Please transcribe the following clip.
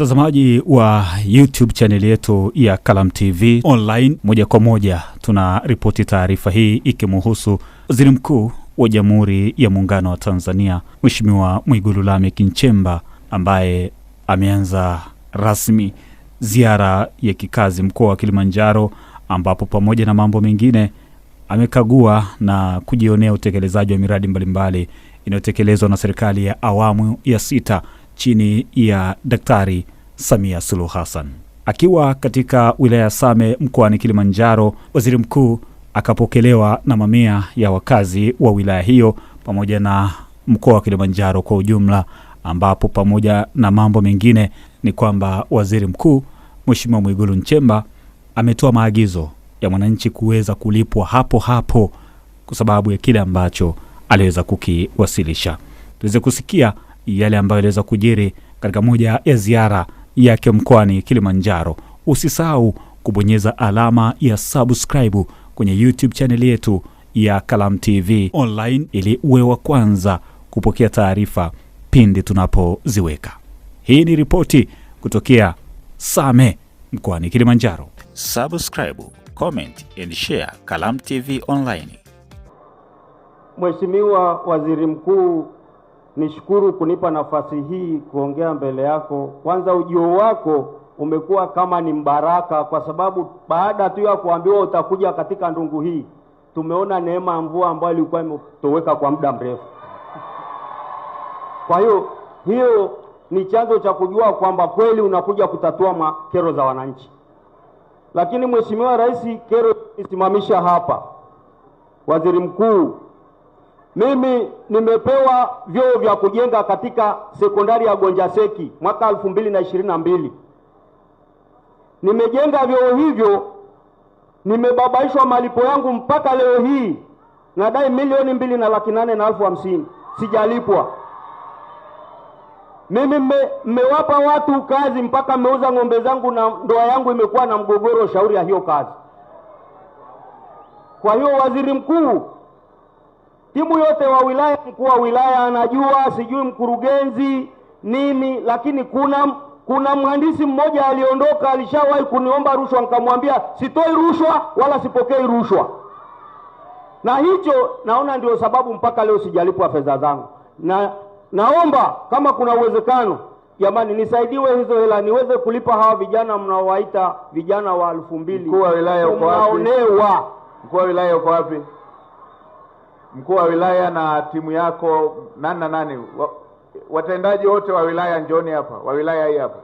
Mtazamaji wa YouTube channel yetu ya Kalam TV online, moja kwa moja tuna ripoti taarifa hii ikimhusu Waziri Mkuu wa Jamhuri ya Muungano wa Tanzania Mheshimiwa Mwigulu Lameck Nchemba, ambaye ameanza rasmi ziara ya kikazi mkoa wa Kilimanjaro, ambapo pamoja na mambo mengine amekagua na kujionea utekelezaji wa miradi mbalimbali inayotekelezwa na serikali ya awamu ya 6 chini ya Daktari Samia Suluhu Hassan. Akiwa katika wilaya ya Same mkoani Kilimanjaro, waziri mkuu akapokelewa na mamia ya wakazi wa wilaya hiyo pamoja na mkoa wa Kilimanjaro kwa ujumla, ambapo pamoja na mambo mengine ni kwamba waziri mkuu Mheshimiwa Mwigulu Nchemba ametoa maagizo ya mwananchi kuweza kulipwa hapo hapo kwa sababu ya kile ambacho aliweza kukiwasilisha. Tuweze kusikia yale ambayo aliweza kujiri katika moja ya ziara yake mkoani Kilimanjaro. Usisahau kubonyeza alama ya subscribe kwenye YouTube channel yetu ya Kalam TV online ili uwe wa kwanza kupokea taarifa pindi tunapoziweka. Hii ni ripoti kutokea Same mkoani Kilimanjaro. Subscribe, comment and share Kalam TV online. Mheshimiwa Waziri Mkuu, nishukuru kunipa nafasi hii kuongea mbele yako. Kwanza ujio wako umekuwa kama ni mbaraka, kwa sababu baada tu ya kuambiwa utakuja katika ndungu hii, tumeona neema ya mvua ambayo ilikuwa imetoweka kwa muda mrefu. Kwa hiyo ni chanzo cha kujua kwamba kweli unakuja kutatua kero za wananchi. Lakini Mheshimiwa Rais, kero isimamisha hapa. Waziri Mkuu, mimi nimepewa vyoo vya kujenga katika sekondari ya Gonjaseki mwaka 2022. Nimejenga vyoo hivyo, nimebabaishwa malipo yangu mpaka leo hii nadai 2,850,000 sijalipwa. Mimi mmewapa watu kazi mpaka mmeuza ng'ombe zangu na ndoa yangu imekuwa na mgogoro shauri ya hiyo kazi. Kwa hiyo Waziri Mkuu, timu yote wa wilaya, mkuu wa wilaya anajua, sijui mkurugenzi nini, lakini kuna mhandisi mmoja aliondoka, alishawahi kuniomba rushwa, nikamwambia sitoi rushwa wala sipokei rushwa. Na hicho naona ndio sababu mpaka leo sijalipwa fedha zangu. Naomba kama kuna uwezekano, jamani, nisaidiwe hizo hela niweze kulipa hawa vijana mnaowaita vijana wa 2000. Mkuu wa wilaya uko wapi? Mkuu wa wilaya uko wapi? Mkuu wa wilaya na timu yako nani? Watendaji wote wa wilaya njoni hapa, wa wilaya hii hapa.